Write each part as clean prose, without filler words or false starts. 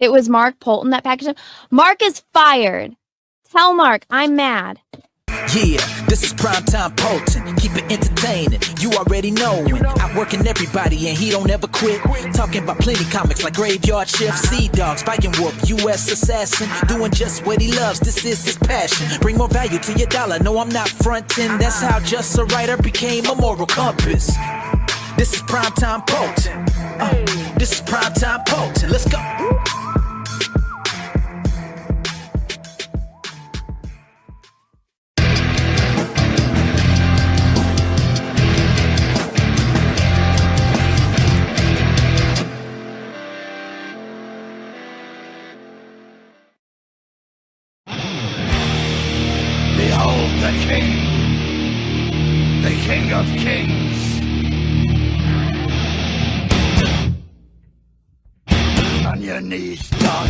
It was Mark Poulton that packaged him. Mark is fired. Tell Mark I'm mad. Yeah, this is primetime Poulton. Keep it entertaining. You already know. Outworking everybody and he don't ever quit. Talking about plenty comics like Graveyard Shift, Sea Dog, Spike and Whoop, U.S. Assassin. Doing just what he loves. This is his passion. Bring more value to your dollar. No, I'm not fronting. That's how Just a Writer became a moral compass. This is primetime Poulton. This is primetime Poulton. Let's go. Behold the King of Kings. On your knees, dog.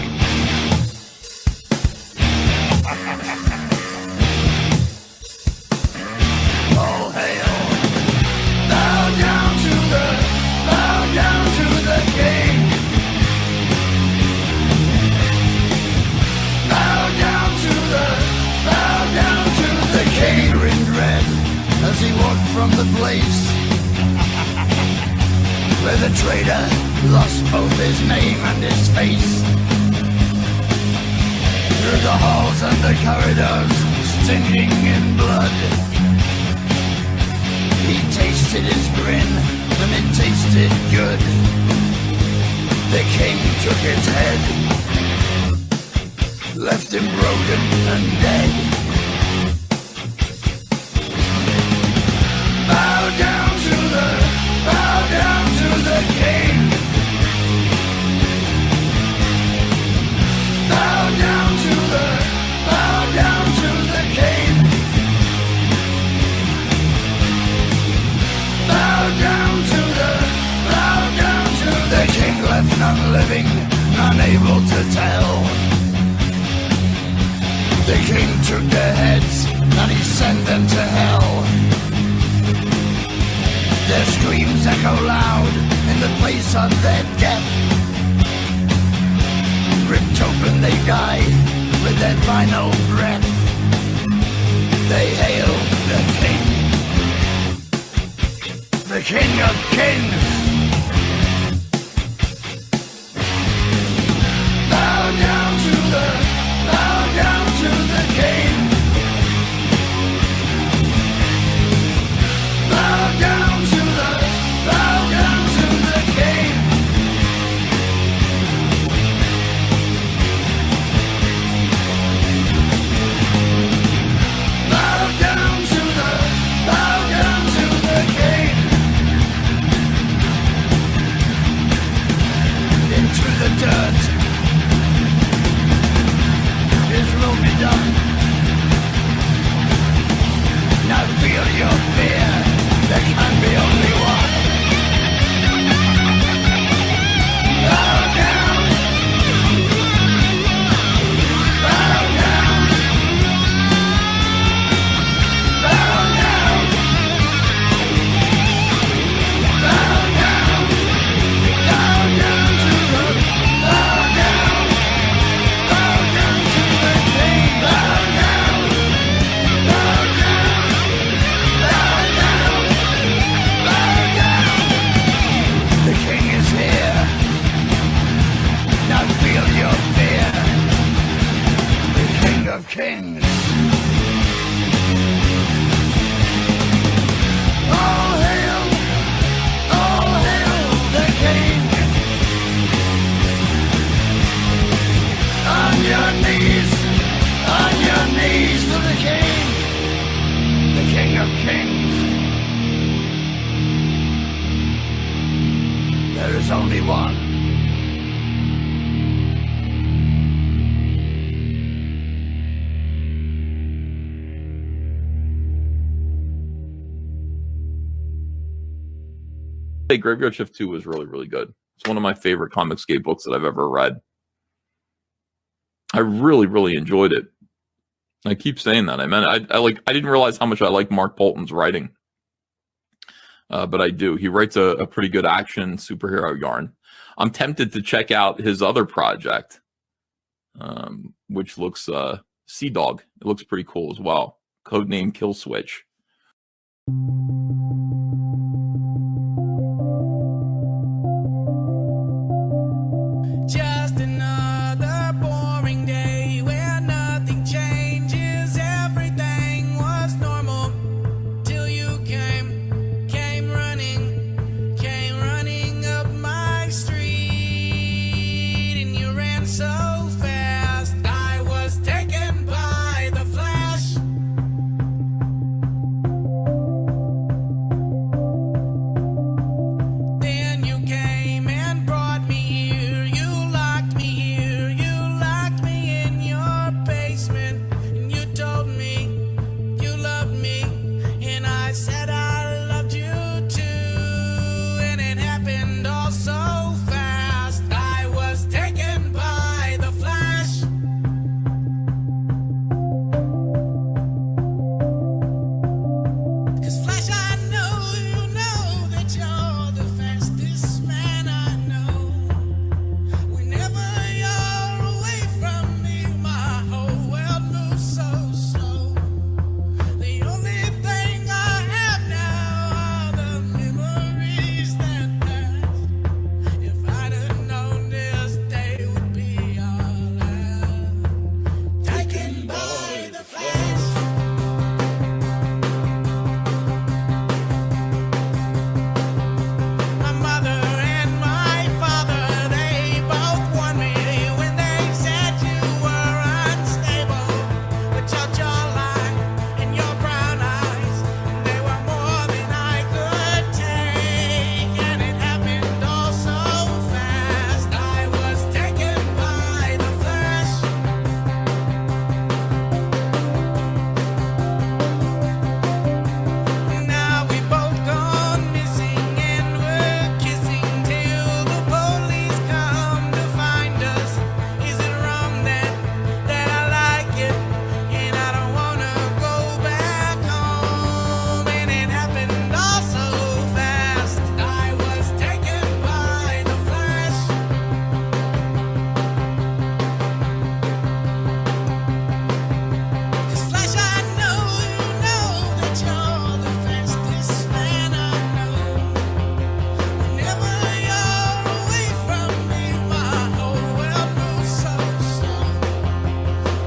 All hail. Bow down to the King. Bow down to the King. Grinned red as he walked from the place where the traitor lost both his name and his face. Through the halls and the corridors, stinking in blood, he tasted his grin, and it tasted good. The King took his head, left him broken and dead. Bow down to the King. Bow down to the King. Bow down to the King. Left none living, unable to tell. The King took their heads and he sent them to hell. Their screams echo loud in the place of their death. Ripped open they die with their final breath. They hail the King of Kings. Bow down to the King. Bow down to the King. Bow down to the King. Into the dirt. His will be done. Now feel your fear. There can be only one. Bow down. Bow down. Bow down. Bow down. Bow down to the. Bow down. Bow down to the King. Bow down. Bow down. Bow down. Bow down. The King is here. Now feel your fear. The King of Kings. All hail the King. On your knees to the King. The King of Kings. There is only one. Hey, Graveyard Shift 2 was really, really good. It's one of my favorite Comicsgate books that I've ever read. I really, really enjoyed it. I keep saying that. I didn't realize how much I like Mark Poulton's writing. But I do. He writes a pretty good action superhero yarn. I'm tempted to check out his other project, which looks Sea Dog. It looks pretty cool as well. Codename Kill Switch. Just another boring day where nothing changes. Everything was normal till you came running up my street, and you ran so fast. I was taken by the flash. Then you came and brought me here. You locked me here. You locked me in your basement. And you told me you loved me. And I said I loved you too. And it happened all so fast. I was taken by the flash. 'Cause Flash, I know you know that you're the fastest man I know. Whenever you're away from me, my whole world moves so slow. The only thing I have now are the memories that passed. If I'd have known this day would be our last. Taken by the flash. My mother and my father, they both warned me when they said you were unstable. But your jawline and your brown eyes, they were more than I could take. And it happened all so fast. I was taken by the flash. Now we both gone missing, and we're kissing till the police come to find us. Is it wrong that I like it, and I don't wanna go back home? And it happened all so fast. I was taken by the flash. 'Cause Flash, I know you know that you're the fastest man I know. Whenever you're away from me, my whole world moves so slow.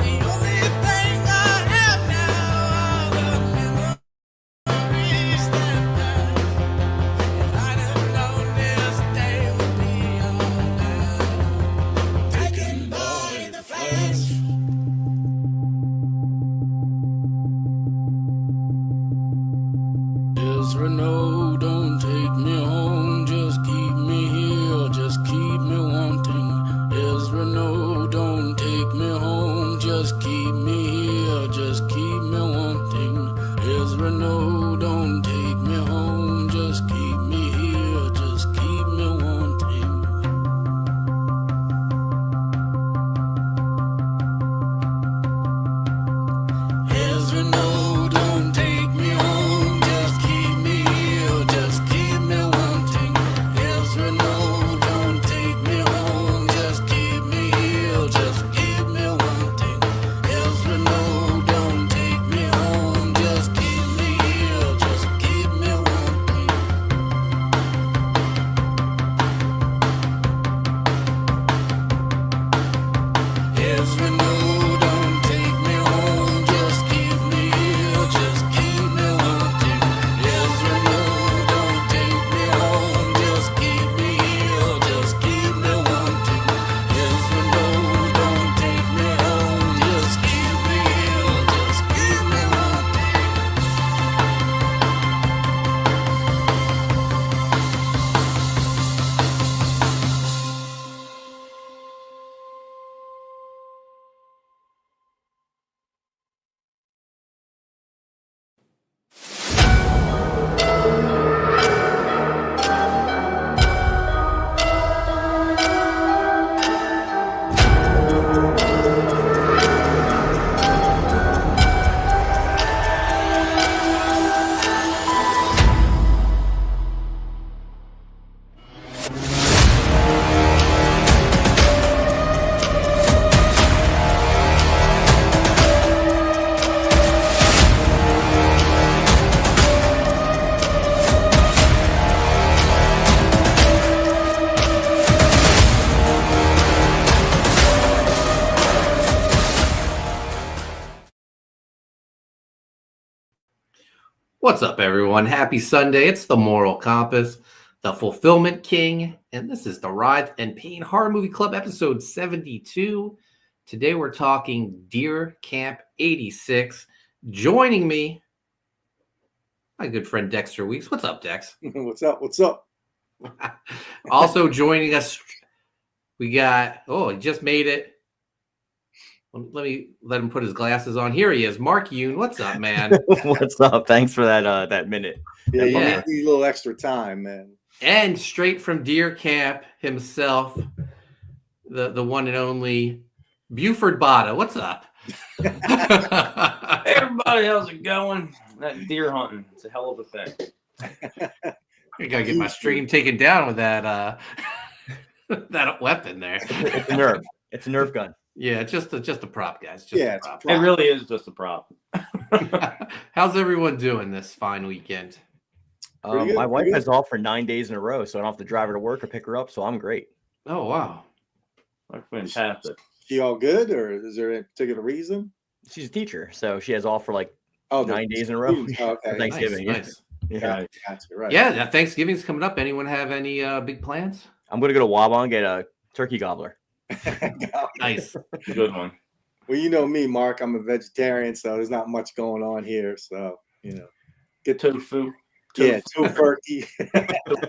The only thing I have now are the memories that pass. If I'd have known this day would be our last. Taken by the flash. Ezra, no, don't take me home. Just keep me here, just keep me wanting. Ezra, no, don't take me home. Just keep me here, just keep me wanting. Ezra, no, don't take me home. Just keep me here, just keep me wanting. Ezra, no, don't take me home. Just keep me here, just keep me wanting. Ezra, no, don't take me home. Just keep me here, just keep me wanting. Ezra, no, don't take me home. Just keep me here, just What's up, everyone? Happy Sunday. It's the Moral Compass, the Fulfillment King, and this is the Writhe Payne Horror Movie Club, episode 72. Today we're talking Deer Camp 86. Joining me, my good friend Dexter Weeks. What's up, Dex? What's up? What's up? Also joining us, we got, he just made it. Let him put his glasses on. Here he is, Mark Yoon. What's up, man? What's up? Thanks for that minute. Yeah, you Yeah. need a little extra time, man. And straight from Deer Camp himself, the one and only Buford Botta. What's up? Hey everybody, how's it going? That deer hunting, it's a hell of a thing. I gotta get my stream taken down with that that weapon there. It's a nerve. It's a nerve gun. Yeah, just a prop, guys. Just Yeah, a prop. It really is just a prop. How's everyone doing this fine weekend? Pretty good, My wife pretty has off for 9 days in a row, so I don't have to drive her to work or pick her up. So I'm great. Oh wow. Fantastic. She all good, or is there a particular reason? She's a teacher, so she has off for like Oh, 9 days in a row. Oh, okay. For Thanksgiving. Nice. Yeah. Gotcha, gotcha, right. Yeah, Thanksgiving's coming up. Anyone have any big plans? I'm gonna go to Wawa and get a turkey gobbler. Nice. Good one. Well, you know me, Mark. I'm a vegetarian, so there's not much going on here. So get Tofu. yeah, two turkey.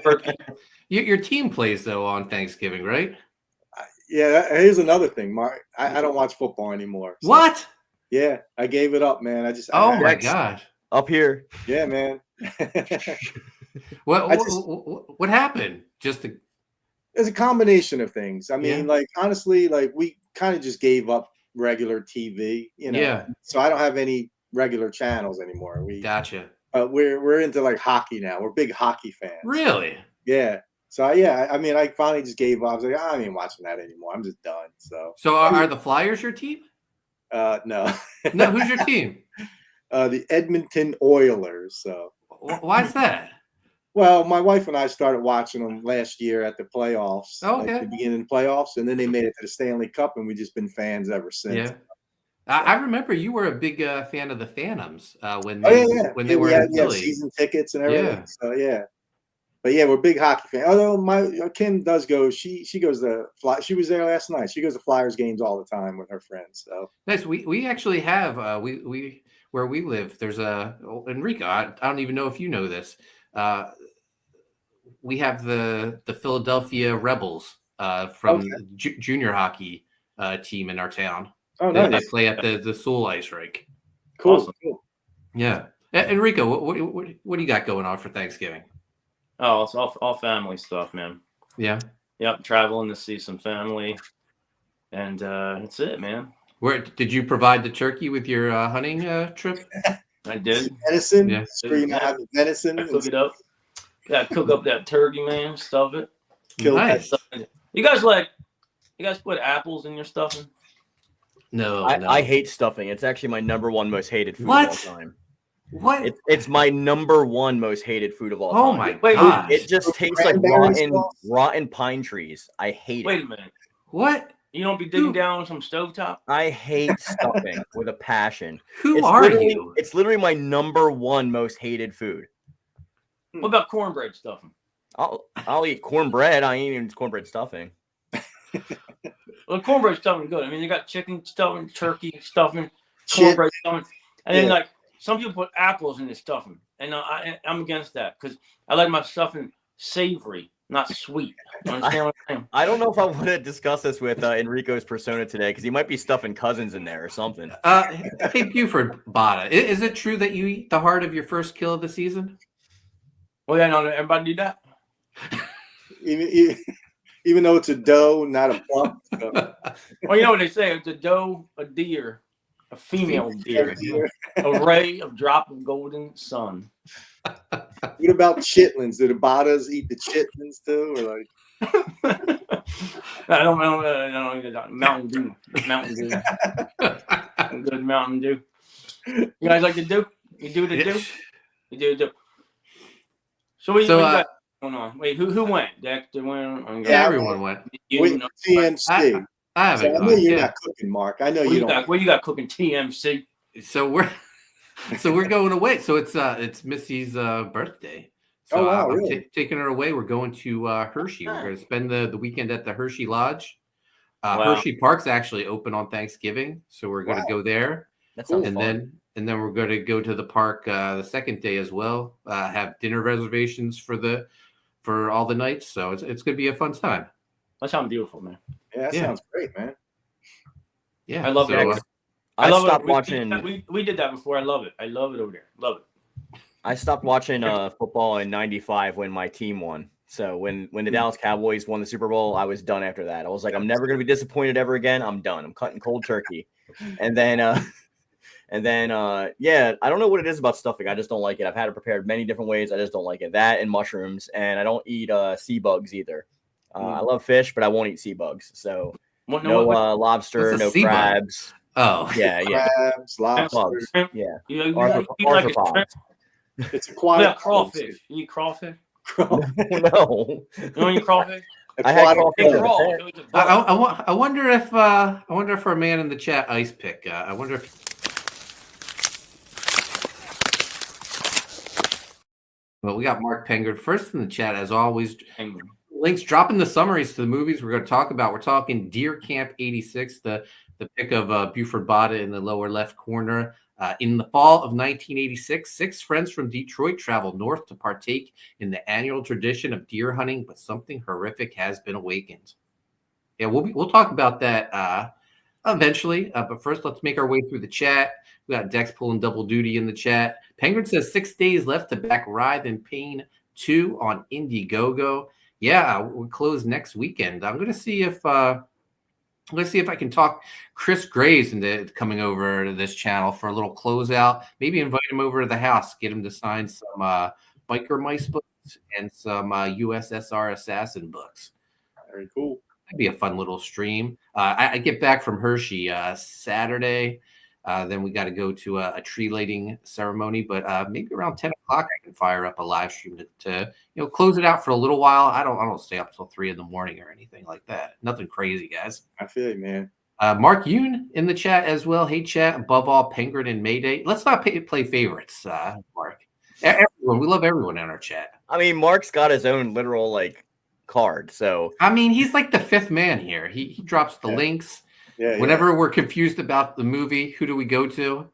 Turkey. Your team plays though on Thanksgiving, right? Yeah, here's another thing, Mark. I don't watch football anymore. So, What? Yeah, I gave it up, man. Oh I my gosh. Up here. Yeah, man. What happened? Just the It's a combination of things. I mean, Yeah. like honestly, like we kind of just gave up regular TV, Yeah. So I don't have any regular channels anymore. Gotcha. We're into like hockey now. We're big hockey fans. Really? Yeah. So yeah, I mean, I finally just gave up. I was like, I ain't watching that anymore. I'm just done. So So are the Flyers your team? no. No, who's your team? The Edmonton Oilers. So Why's that? well, my wife and I started watching them last year at the playoffs. Oh, like okay. the beginning of the playoffs, and then they made it to the Stanley Cup, and we've just been fans ever since. Yeah. I remember you were a big fan of the Phantoms when Oh they, yeah. when they Yeah, were we had, in Philly. season tickets and everything. Yeah. So yeah. But yeah, we're big hockey fans. Although my Kim does go, she goes to she was there last night. She goes to Flyers games all the time with her friends. So Nice. We actually have we where we live. There's Enrico. I don't even know if you know this. We have the Philadelphia Rebels from Okay. the junior hockey team in our town. oh They nice. play at the Soul Ice Rink. Cool. Awesome. Cool. Yeah. Enrico, what do you got going on for Thanksgiving? Oh, it's all family stuff, man. Yeah. Yep, traveling to see some family. And that's it, man. Where did you provide the turkey with your hunting trip? I did. Venison. Yeah. Sure, you know how the venison. I cook it up. Gotta cook up that turkey, man. Stuff it. Kill Nice. You guys put apples in your stuffing? No, I hate stuffing. It's actually my number one most hated food What? of all time. What? It's my number one most hated food of all Oh time. my Wait, gosh. It just tastes like Cranberry sauce? rotten pine trees. I hate Wait it. a minute. What? You don't be digging down some stovetop? I hate stuffing with a passion. Who It's are literally- you? It's literally my number one most hated food. What about cornbread stuffing? I'll eat cornbread. I ain't even cornbread stuffing. Well, cornbread stuffing is good. I mean, you got chicken stuffing, turkey stuffing, Shit. cornbread stuffing, and then Yeah. like some people put apples in the stuffing, and I'm against that because I like my stuffing savory, not sweet. You understand what I'm saying? I don't know if I want to discuss this with Enrico's persona today because he might be stuffing cousins in there or something. Hey, Buford Botta, is it true that you eat the heart of your first kill of the season? Well, yeah, no, everybody do that. Even though it's a doe, not a plump. So. Well, you know what they say: it's a doe, a deer, a female deer, a ray of drop of golden sun. What about chitlins? Do the Bottas eat the chitlins too, or like? I don't know. Mountain Dew. Good Mountain Dew. You guys like to do? You do the do? You do the do. So what you got going on? Wait, who went? Dexter went? Yeah, everyone went. You Wait, know, TMC. I haven't So I know gone. you're Yeah. not cooking, Mark. I know what you you don't. got? What you got cooking? TMC. So we're So we're going away. So it's Missy's birthday. So Oh, wow, I'm really? taking her away. We're going to Hershey. We're going to spend the weekend at the Hershey Lodge. Wow. Hershey Park's actually open on Thanksgiving, so we're going to go there. That sounds And fun. then we're going to go to the park the second day as well. Have dinner reservations for all the nights, so it's going to be a fun time. That sounds beautiful, man. Yeah, that sounds great, man. Yeah, I love it. I love stopped it. watching. We did that before. I love it. I love it over there. Love it. I stopped watching football in '95 when my team won. So when the Dallas Cowboys won the Super Bowl, I was done after that. I was like, I'm never going to be disappointed ever again. I'm done. I'm cutting cold turkey. And then yeah, I don't know what it is about stuffing. I just don't like it. I've had it prepared many different ways. I just don't like it. That and mushrooms, and I don't eat sea bugs either. I love fish, but I won't eat sea bugs. So no lobster, no crabs. Oh, yeah. Crabs, lobsters. Yeah. You like a It's aquatic. crawfish. You eat crawfish? No. You don't eat crawfish? I had Aquatic. I wonder if our man in the chat ice pick. I wonder if. Well, we got Mark Pengard first in the chat as always. Links dropping the summaries to the movies we're going to talk about. We're talking Deer Camp '86, the pick of Buford Botta in the lower left corner. In the fall of 1986, 6 friends from Detroit traveled north to partake in the annual tradition of deer hunting, but something horrific has been awakened. Yeah, we'll talk about that eventually. But first, let's make our way through the chat. We got Dex pulling double duty in the chat. Penguin says 6 days left to back Writhe Payne 2 on Indiegogo. Yeah, we'll close next weekend. I'm going to see if I can talk Chris Graves into coming over to this channel for a little closeout. Maybe invite him over to the house, get him to sign some Biker Mice books and some USSR Assassin books. Very cool. That'd be a fun little stream. I get back from Hershey Saturday. Then we got to go to a tree lighting ceremony, but maybe around 10 o'clock I can fire up a live stream to close it out for a little while. I don't stay up till 3 a.m. or anything like that. Nothing crazy, guys. I feel you, man. Mark Yoon in the chat as well. Hey, chat. Above all, Penguin and Mayday. Let's not play favorites, Mark. Everyone, we love everyone in our chat. I mean, Mark's got his own literal card. So I mean, he's like the fifth man here. He drops the links. Yeah, Whenever we're confused about the movie, who do we go to?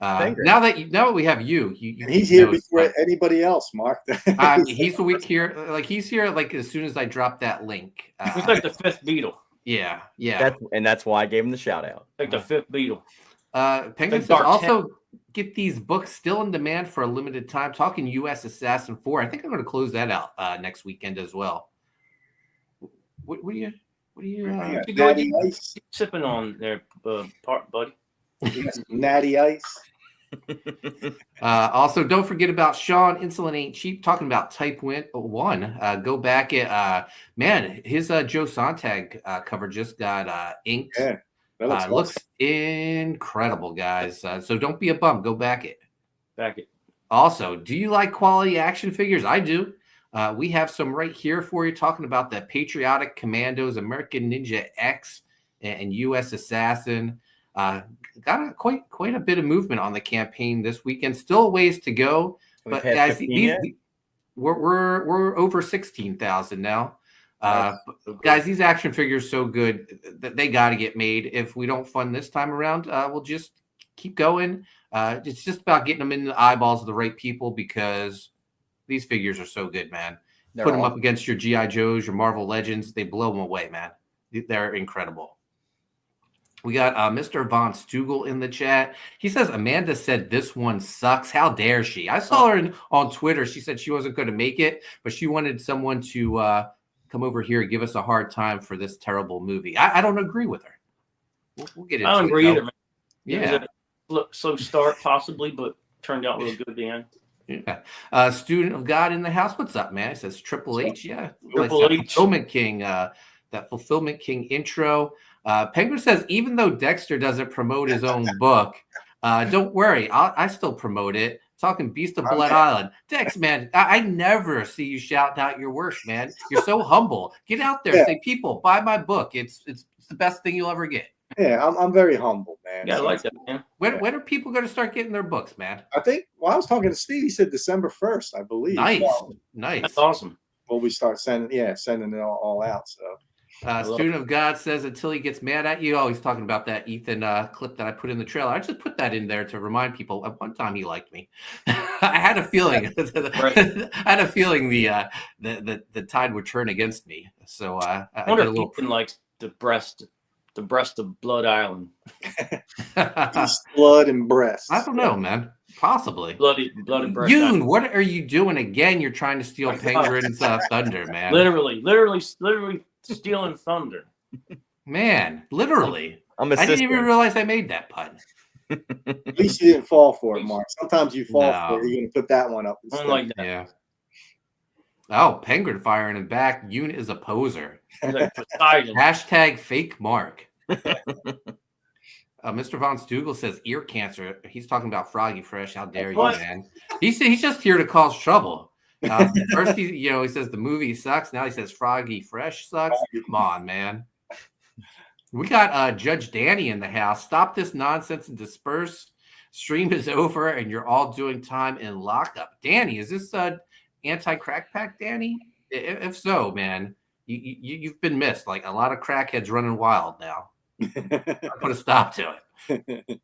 Now that we have you he's here before anybody else, Mark. He's a week here. He's here as soon as I drop that link. He's like the fifth Beatle. Yeah. That's why I gave him the shout out. Like the fifth Beatle. Penguin says also get these books still in demand for a limited time. Talking U.S. Assassin 4. I think I'm going to close that out next weekend as well. What are you sipping on there, buddy? Natty Ice. Also, don't forget about Sean. Insulin ain't cheap. Talking about Type 1. Go back at man. His Joe Sontag cover just got inked. Yeah, that looks incredible, guys. So don't be a bum. Go back it. Back it. Also, do you like quality action figures? I do. We have some right here for you, talking about the Patriotic Commandos, American Ninja X, and U.S. Assassin. Got quite a bit of movement on the campaign this weekend. Still a ways to go, but guys, we're over 16,000 now. Guys, these action figures so good that they got to get made. If we don't fund this time around, we'll just keep going. It's just about getting them in the eyeballs of the right people, because these figures are so good, man. Put them up against your G.I. Joes, your Marvel Legends. They blow them away, man. They're incredible. We got Mr. Von Stugel in the chat. He says, Amanda said this one sucks. How dare she? I saw her on Twitter. She said she wasn't going to make it, but she wanted someone to come over here and give us a hard time for this terrible movie. I don't agree with her. We'll get into it. I don't agree either, man. Yeah. Slow start, possibly, but turned out real good at the end. Yeah. Student of God in the house. What's up, man? It says Triple H. Yeah. Triple H. Fulfillment King. That Fulfillment King intro. Penguin says, even though Dexter doesn't promote his own book, don't worry. I still promote it. Talking Beast of Blood Island. Dex, man, I never see you shout out your work, man. You're so humble. Get out there. Say, people, buy my book. It's the best thing you'll ever get. Yeah, I'm very humble, man. Yeah, I So like that, man. When are people going to start getting their books, man? I think. Well, I was talking to Steve. He said December 1st, I believe. Nice, Well, nice. That's awesome. will we start sending it all out? So Student of God says until he gets mad at you. Oh, he's talking about that Ethan clip that I put in the trailer. I just put that in there to remind people. At one time, he liked me. I had a feeling. I had a feeling the tide would turn against me. So I wonder did a if little. Ethan likes the breast of Blood Island. East blood and breast. I don't know, man. Possibly. Bloody breast. Yoon, what are you doing again? You're trying to steal Penguin's thunder, man. Literally stealing thunder. Man, literally. I'm I didn't even realize I made that pun. At least you didn't fall for it, Mark. Sometimes you fall for it. You're going to put that one up I instead. don't like that. Yeah. Oh, Penguin firing him back. Yoon is a poser. He's like Poseidon. Hashtag fake Mark. Mr. Von Stugel says ear cancer. He's talking about Froggy Fresh. How dare you, What? man? He's just here to cause trouble. First, he says the movie sucks. Now he says Froggy Fresh sucks. Come on, man. We got Judge Danny in the house. Stop this nonsense and disperse. Stream is over, and you're all doing time in lockup. Danny, is this anti-crack pack, Danny? If so, man, you've been missed. Like a lot of crackheads running wild now. I'll put a stop to it.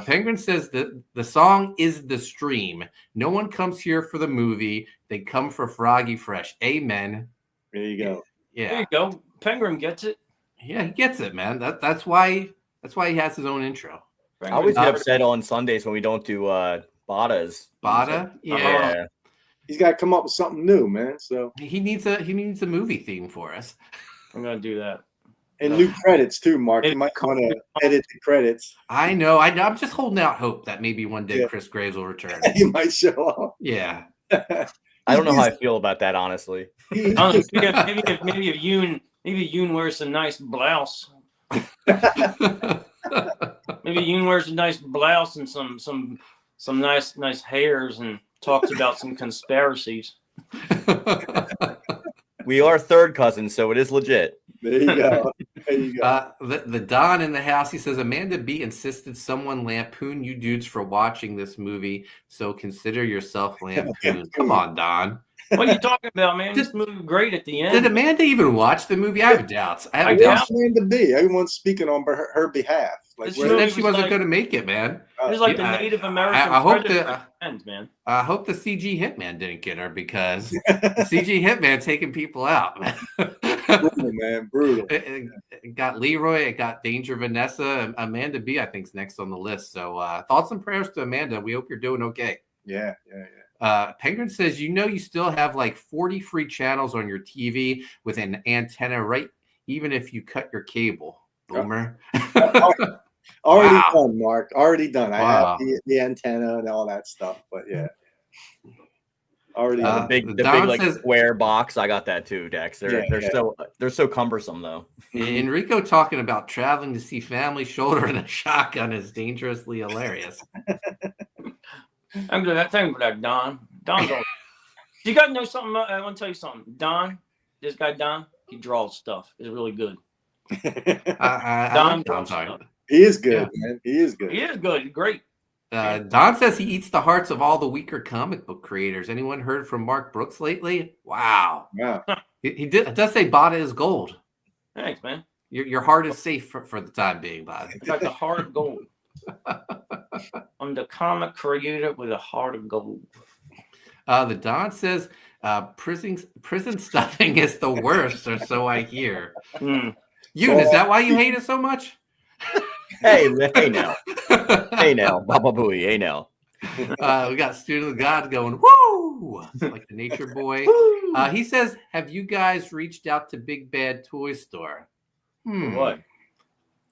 Penguin says that the song is the stream. No one comes here for the movie. They come for Froggy Fresh. Amen. There you go. Yeah. There you go. Penguin gets it. Yeah, he gets it, man. That's why he has his own intro. I always get upset on Sundays when we don't do Botta's. Botta? Yeah. He's got to come up with something new, man. So he needs a movie theme for us. I'm gonna do that. And new credits too, Mark. You might want to edit the credits. I know. I'm just holding out hope that maybe one day Chris Graves will return. He might show up. Yeah. I don't know how I feel about that, honestly. Maybe if Yoon wears a nice blouse. Maybe Yoon wears a nice blouse and some nice hairs and talks about some conspiracies. We are third cousins, so it is legit. There you go. There you go. The Don in the house, he says, Amanda B insisted someone lampoon you dudes for watching this movie, so consider yourself lampooned. Come on, Don. What are you talking about, man? This movie was great at the end. Did Amanda even watch the movie? I have doubts. I doubt Amanda B. Everyone's speaking on her behalf. Like, she said she wasn't going to make it, man. It was like the Native American. I hope man. I hope the CG Hitman didn't get her because the CG Hitman taking people out. Brutal, man, brutal. It got Leroy. It got Danger Vanessa. Amanda B. I think is next on the list. So thoughts and prayers to Amanda. We hope you're doing okay. Yeah. Penguin says, you still have like 40 free channels on your TV with an antenna, right? Even if you cut your cable, boomer. Already Wow. done, Mark. Already done. Wow. I have the antenna and all that stuff, but yeah. Already done. The big like square box. I got that too, Dex. They're so cumbersome though. Enrico talking about traveling to see family shouldering a shotgun is dangerously hilarious. I'm doing that thing with that Don. Don, you got to know something. I want to tell you something. Don, this guy Don, he draws stuff. It's really good. Don draws stuff. He is good, man. He is good. He is good. Great. Don says he eats the hearts of all the weaker comic book creators. Anyone heard from Mark Brooks lately? Wow. He does say Botta is gold. Thanks, man. Your heart is safe for the time being, Botta. I got the heart of gold. I'm the comic creator with a heart of gold. The Don says prison stuffing is the worst, or so I hear. Yoon, is that why you hate it so much? Hey now. Baba Booey, hey now. We got Student of God going, woo! Like the nature boy. He says, have you guys reached out to Big Bad Toy Store? What?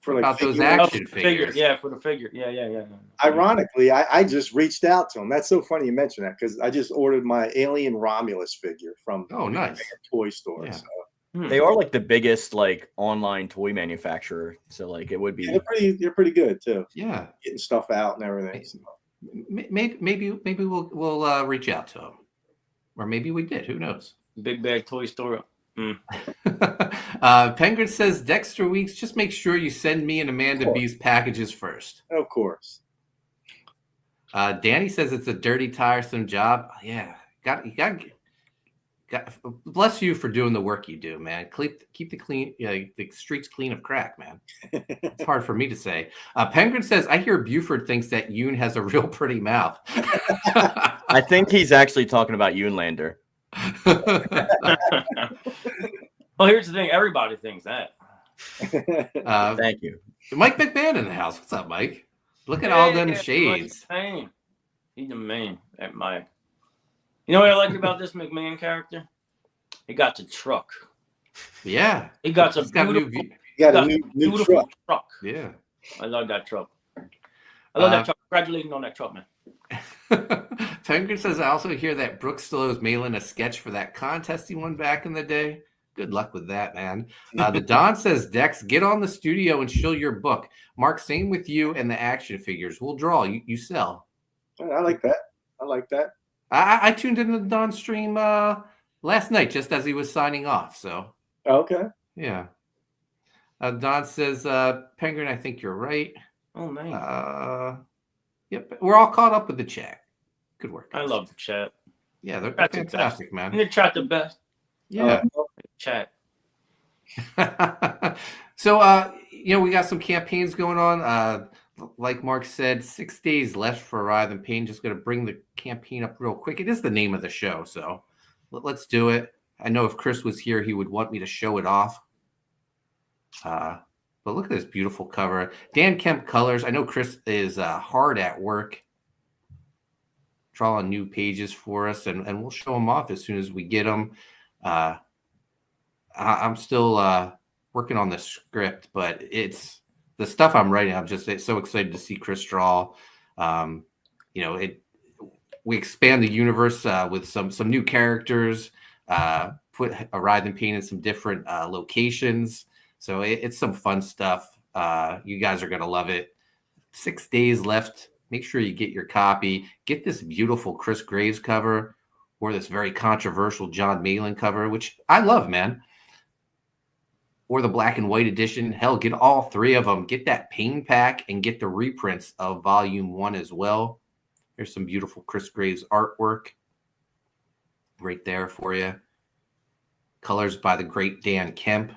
For about those action figures. Yeah, for the figure. Yeah. Ironically, I just reached out to him. That's so funny you mentioned that because I just ordered my Alien Romulus figure from nice toy store. Yeah. So. They are like the biggest like online toy manufacturer. So like it would be. They're pretty good too. Yeah, getting stuff out and everything. So. Maybe we'll reach out to him, or maybe we did. Who knows? Big Bad Toy Store. Penguin says, Dexter Weeks, just make sure you send me and Amanda B's packages first. Of course. Danny says it's a dirty, tiresome job. Yeah, bless you for doing the work you do, man. Keep the streets clean of crack, man. It's hard for me to say. Penguin says, I hear Buford thinks that Yoon has a real pretty mouth. I think he's actually talking about Yoonlander. Well, here's the thing. Everybody thinks that. Thank you. Mike McMahon in the house. What's up, Mike? Look at all them shades. He's the man at Mike. You know what I like about this McMahon character? He got the truck. Yeah. He got a beautiful truck. Yeah. I love that truck. I love that truck. Congratulations on that truck, man. Penguin says, I also hear that Brooks Stillow's mailing a sketch for that contest he won back in the day. Good luck with that, man. The Don says, Dex, get on the studio and show your book. Mark, same with you and the action figures. We'll draw. You sell. I like that. I tuned into the Don stream last night just as he was signing off. So okay. Yeah. Don says, Penguin, I think you're right. Oh, man. Yep. We're all caught up with the chat. Good work, guys. I love the chat. Yeah, they're fantastic, man. And the chat the best. Yeah. Chat. So, we got some campaigns going on. Like Mark said, 6 days left for Writhe Payne. Just going to bring the campaign up real quick. It is the name of the show, so let's do it. I know if Chris was here, he would want me to show it off. But look at this beautiful cover. Dan Kemp colors. I know Chris is hard at work drawing new pages for us, and we'll show them off as soon as we get them. I'm still working on the script, but it's the stuff I'm writing. I'm just so excited to see Chris draw. We expand the universe with some new characters, put a Writhe Payne in some different locations. So it's some fun stuff. You guys are going to love it. 6 days left. Make sure you get your copy. Get this beautiful Chris Graves cover or this very controversial John Malin cover, which I love, man. Or the black and white edition. Hell, get all three of them. Get that Payne pack and get the reprints of Volume 1 as well. There's some beautiful Chris Graves artwork right there for you. Colors by the great Dan Kemp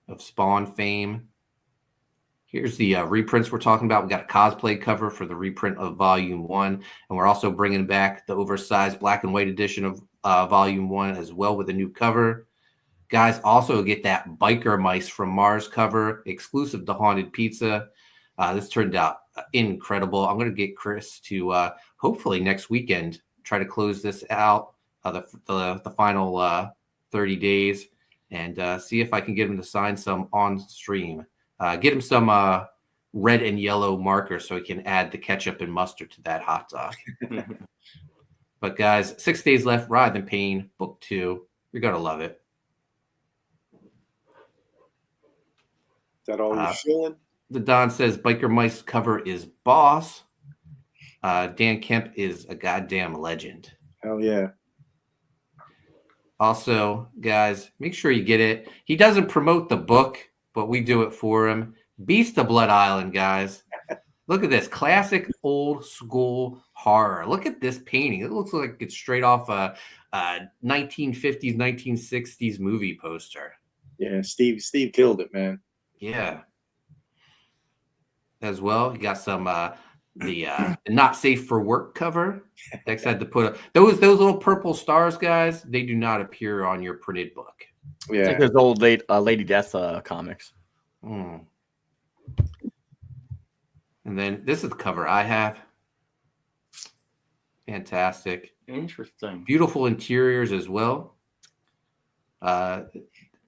of Spawn fame. Here's the reprints we're talking about. We got a cosplay cover for the reprint of Volume 1. And we're also bringing back the oversized black and white edition of Volume 1 as well with a new cover. Guys, also get that Biker Mice from Mars cover, exclusive to Haunted Pizza. This turned out incredible. I'm going to get Chris to hopefully next weekend try to close this out, the final 30 days, and see if I can get him to sign some on stream. Get him some red and yellow markers so he can add the ketchup and mustard to that hot dog. But guys, 6 days left. Writhe Payne, Book 2. You're going to love it. Is that all you're showing? The Don says Biker Mice cover is boss. Dan Kemp is a goddamn legend. Hell yeah. Also, guys, make sure you get it. He doesn't promote the book, but we do it for him. Beast of Blood Island, guys. Look at this classic old school horror. Look at this painting. It looks like it's straight off a 1950s, 1960s movie poster. Yeah, Steve killed it, man. Yeah. As well, you got some the not safe for work cover. Dex had to put those little purple stars, guys. They do not appear on your printed book. Yeah, it's like those old Lady Death comics. And then this is the cover I have. Fantastic. Interesting. Beautiful interiors as well.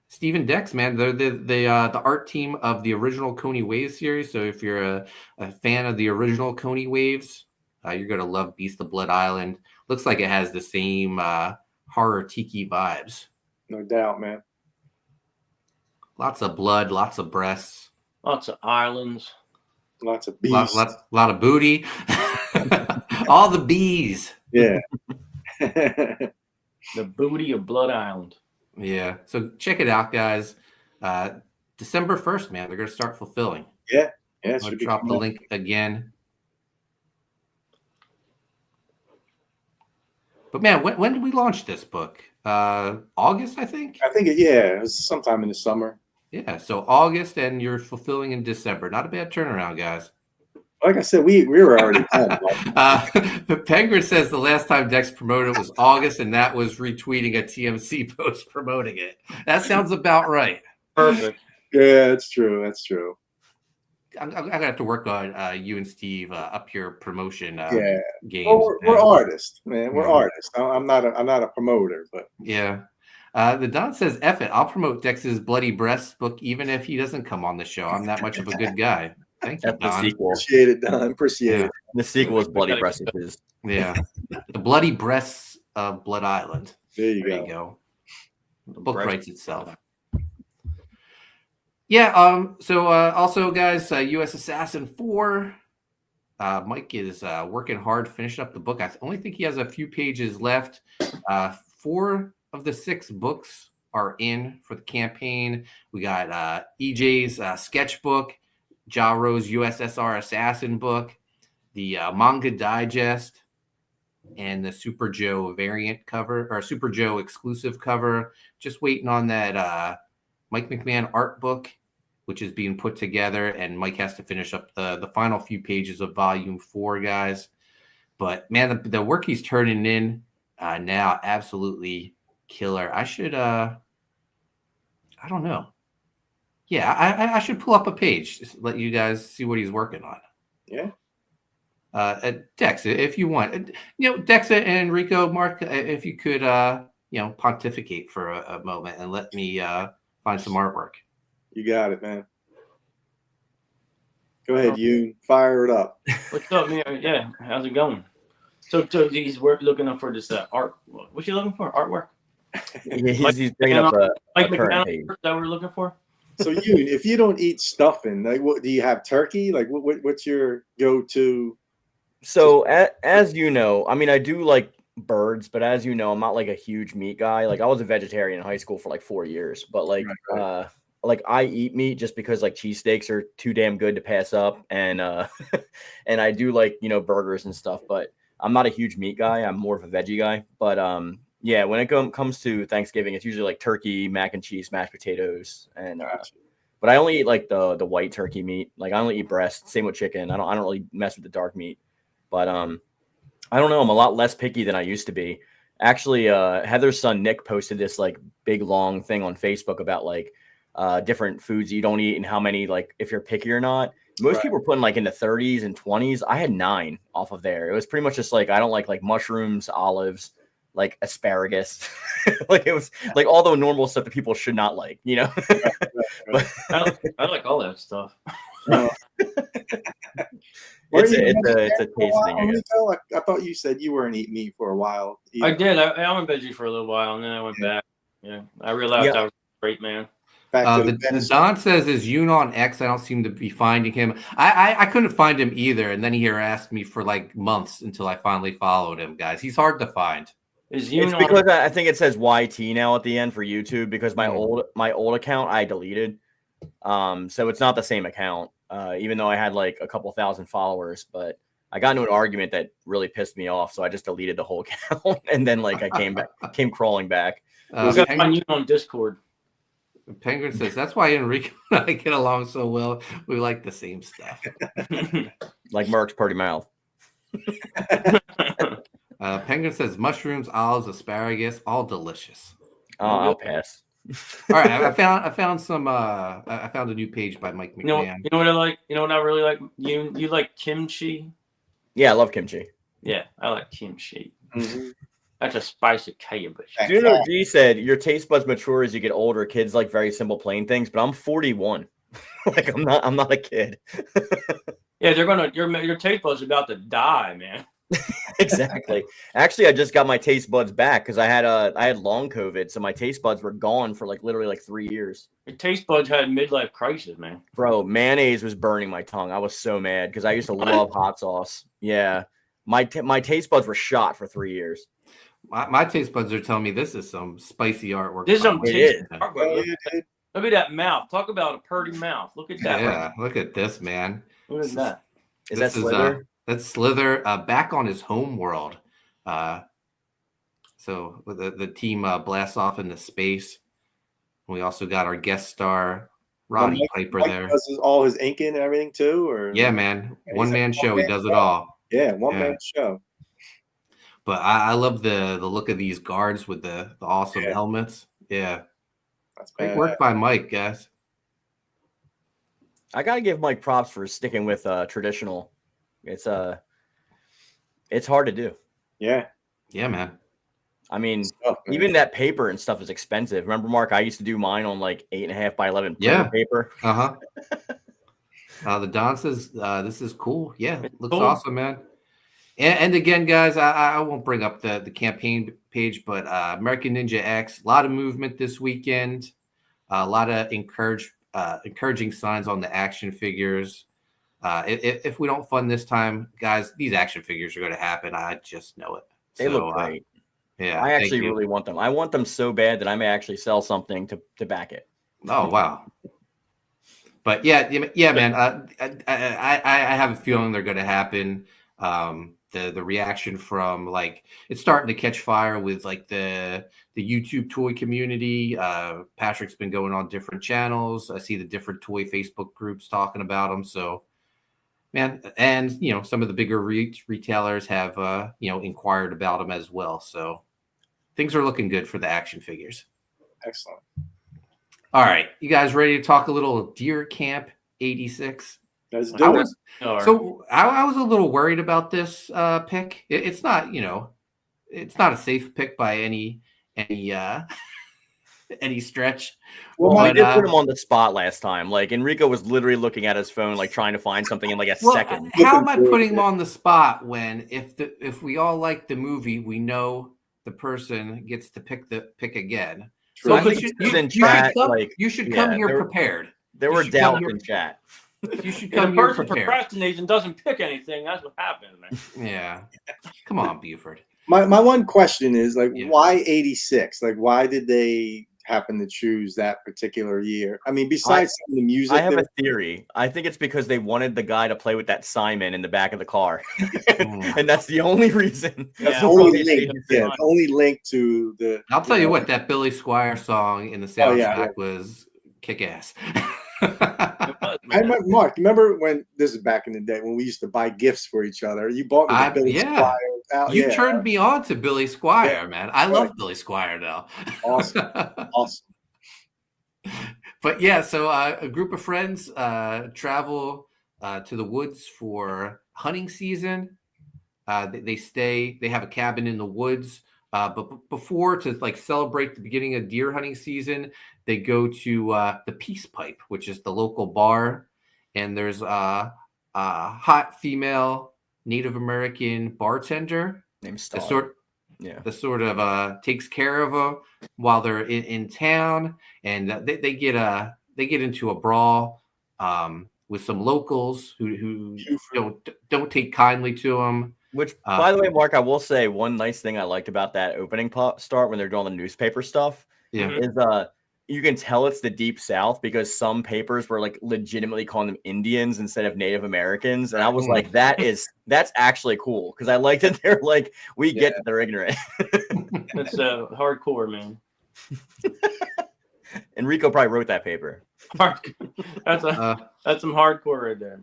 Stephen Dex, man, they're the art team of the original Koni Waves series. So if you're a fan of the original Koni Waves, you're going to love Beast of Blood Island. Looks like it has the same horror tiki vibes. No doubt, man. Lots of blood, lots of breasts. Lots of islands. Lots of bees. Lot of booty. All the bees. Yeah. The booty of Blood Island. Yeah. So check it out, guys. December 1st, man. They're going to start fulfilling. Yeah. Yeah. I'll drop the link again. But man, when did we launch this book? August, I think. It was sometime in the summer. Yeah, so August, and you're fulfilling in December. Not a bad turnaround, guys. Like I said, we were already done. Penguin says the last time Dex promoted it was August, and that was retweeting a TMC post promoting it. That sounds about right. Perfect. Yeah, that's true. That's true. I'm gonna have to work on you and Steve up your promotion games. Well, we're artists, man. We're artists. I'm not a promoter, but yeah. The Don says, "F it, I'll promote Dex's Bloody Breasts book, even if he doesn't come on the show. I'm that much of a good guy." Thank you, Don. The sequel. Appreciate it, Don. Appreciate it. The sequel is Bloody Breasts. Yeah, the Bloody Breasts of Blood Island. There you go. The book writes itself. Yeah. So also, guys, U.S. Assassin 4. Mike is working hard, finishing up the book. I only think he has a few pages left. 4 of the 6 books are in for the campaign. We got EJ's sketchbook, Jaro's USSR Assassin book, the manga digest, and the Super Joe variant cover, or Super Joe exclusive cover. Just waiting on that Mike McMahon art book, which is being put together, and Mike has to finish up the final few pages of volume 4, guys. But man, the work he's turning in now, absolutely killer. I should I don't know. Yeah, I should pull up a page, just let you guys see what he's working on. Yeah. Dex, if you want, Dex and Enrico, Mark, if you could pontificate for a moment and let me find some artwork. You got it, man. Go ahead, you fire it up. What's up, man? Yeah, how's it going? So he's looking up for this art. What you looking for? Artwork? He's bringing up a current page that we're looking for. So if you don't eat stuffing, like, what do you have? Turkey? Like, what's your go-to? So as you know, I mean, I do like birds, but as you know, I'm not like a huge meat guy. Like, I was a vegetarian in high school for like 4 years, but like, right. Like I eat meat just because like cheesesteaks are too damn good to pass up, and and I do like burgers and stuff, but I'm not a huge meat guy. I'm more of a veggie guy. But yeah, when it comes to Thanksgiving, it's usually like turkey, mac and cheese, mashed potatoes, and but I only eat like the white turkey meat. Like, I only eat breast. Same with chicken. I don't really mess with the dark meat. But I don't know. I'm a lot less picky than I used to be. Actually, Heather's son Nick posted this like big long thing on Facebook about like different foods you don't eat and how many, like, if you're picky or not. Most people are putting like in the 30s and 20s. I had 9 off of there. It was pretty much just like, I don't like mushrooms, olives, like asparagus. Like, it was like all the normal stuff that people should not like, But I like all that stuff. It's a taste thing. I thought you said you weren't eating meat for a while. I did. I went veggie for a little while, and then I went back. Yeah, I realized I was a great man. The Don says, "Is Yoon on X? I don't seem to be finding him. I couldn't find him either, and then he harassed me for like months until I finally followed him. Guys, he's hard to find. It's because I think it says YT now at the end for YouTube, because my old account I deleted. So it's not the same account. Even though I had like a couple thousand followers, but I got into an argument that really pissed me off, so I just deleted the whole account, and then like I came crawling back. We got to find you on Discord. Penguin says that's why Enrico and I get along so well. We like the same stuff. Like Mark's pretty mouth. Penguin says mushrooms, olives, asparagus, all delicious. Oh, I'll pass. All right, I found some. I found a new page by Mike McMahon. You know what I like? You know what I really like? You like kimchi? Yeah, I love kimchi. Yeah, I like kimchi. Mm-hmm. That's a spicy cabbage. Juno G said your taste buds mature as you get older. Kids like very simple, plain things, but I'm 41. Like, I'm not a kid. Yeah, your taste buds are about to die, man. Exactly. Actually, I just got my taste buds back because I had long COVID, so my taste buds were gone for like literally like 3 years. Your taste buds had midlife crisis, man. Bro, mayonnaise was burning my tongue. I was so mad because I used to love hot sauce. Yeah, my taste buds were shot for 3 years. My taste buds are telling me this is some spicy artwork. This is some tasty Mike. artwork. Look at that mouth. Talk about a purty mouth. Look at that. Yeah, look at this, man. Look at that. Is that Slither? That's Slither back on his home world. So the team blasts off into space. We also got our guest star, Roddy Piper there. Does all his inking and everything too, or yeah, man, one man show. He does it all. Yeah, one man show. But I love the look of these guards with the awesome helmets. Yeah, that's great work by Mike, guys. I gotta give Mike props for sticking with traditional. It's hard to do. Yeah, man. I mean, even that paper and stuff is expensive. Remember, Mark? I used to do mine on like 8.5 by 11 paper. The Don says this is cool. Yeah, looks awesome, man. And again, guys, I won't bring up the campaign page, but American Ninja X, a lot of movement this weekend, a lot of encouraging signs on the action figures. If we don't fund this time, guys, these action figures are going to happen. I just know it. They look great. Yeah, I actually really want them. I want them so bad that I may actually sell something to back it. Oh, wow. But yeah, man, I have a feeling they're going to happen. The reaction from like it's starting to catch fire with like the YouTube toy community. Patrick's been going on different channels. I see the different toy Facebook groups talking about them. So, man, and some of the bigger retailers have inquired about them as well. So things are looking good for the action figures. Excellent. All right, you guys ready to talk a little Deer Camp 86? Let's do it. I was a little worried about this pick. It's not, it's not a safe pick by any stretch. Well, I did put him on the spot last time. Like Enrico was literally looking at his phone, like trying to find something in like a second. How am I putting him on the spot when if we all like the movie, we know the person gets to pick again. So you should come here prepared. There were doubts in chat. You should come here prepared. The person procrastinates and doesn't pick anything. That's what happens, man. Yeah. Come on, Buford. My one question is why 86? Like, why did they happen to choose that particular year? I mean, besides some of the music, I have a theory. I think it's because they wanted the guy to play with that Simon in the back of the car, and that's the only reason. That's the only link to the. I'll tell you what, that Billy Squier song in the soundtrack was kick ass. I remember, Mark, remember when this is back in the day when we used to buy gifts for each other? You bought me the Billy Squier. You turned me on to Billy Squier, man. I love Billy Squier now. Awesome. But yeah, so a group of friends travel to the woods for hunting season. They have a cabin in the woods. But before to like celebrate the beginning of deer hunting season, they go to the Peace Pipe, which is the local bar, and there's a hot female Native American bartender named that sort of takes care of them while they're in town, and they get into a brawl with some locals who don't take kindly to them. Which, by the way, Mark, I will say one nice thing I liked about that opening start when they're doing the newspaper stuff is you can tell it's the Deep South because some papers were like legitimately calling them Indians instead of Native Americans. And I was like, that's actually cool because I like that they're like, we get that they're ignorant. That's hardcore, man. Enrico probably wrote that paper. That's some hardcore right there,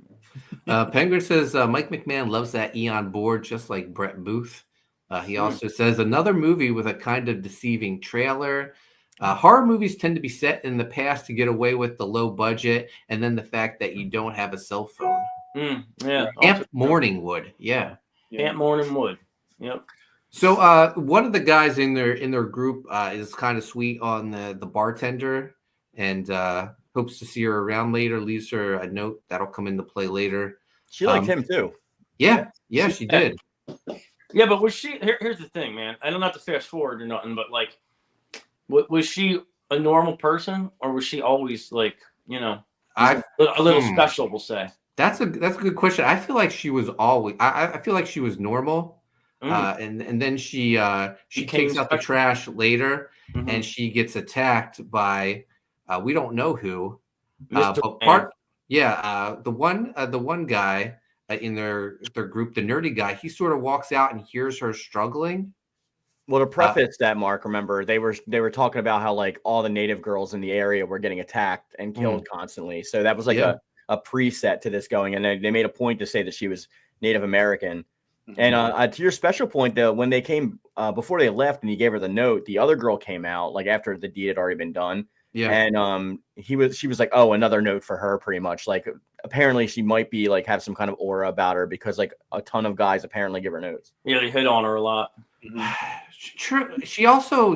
man. Penguin says Mike McMahon loves that Eon board just like Brett Booth. He also says another movie with a kind of deceiving trailer. Horror movies tend to be set in the past to get away with the low budget and then the fact that you don't have a cell phone. Camp Morningwood. Yeah. Camp Morningwood. Yep. So one of the guys in their group is kind of sweet on the bartender and hopes to see her around later, leaves her a note that'll come into play later. She liked him too. Yeah, she did. Yeah, but was she here's the thing, man. I don't have to fast forward or nothing, but like was she a normal person or was she always like, a little special, we'll say? That's a good question. I feel like she was always I feel like she was normal. And then she Became takes out the special. trash later, Mhm. and she gets attacked by we don't know who. Mr. But the one guy in their group, the nerdy guy, he sort of walks out and hears her struggling. Well, to preface that, Mark, remember they were talking about how like all the native girls in the area were getting attacked and killed constantly. So that was like a preset to this going, and they made a point to say that she was Native American. And to your special point, though, when they came before they left and he gave her the note, the other girl came out like after the deed had already been done. Yeah. And she was like, oh, another note for her, pretty much. Like apparently she might be like have some kind of aura about her because like a ton of guys apparently give her notes. Yeah, they hit on her a lot. True. She also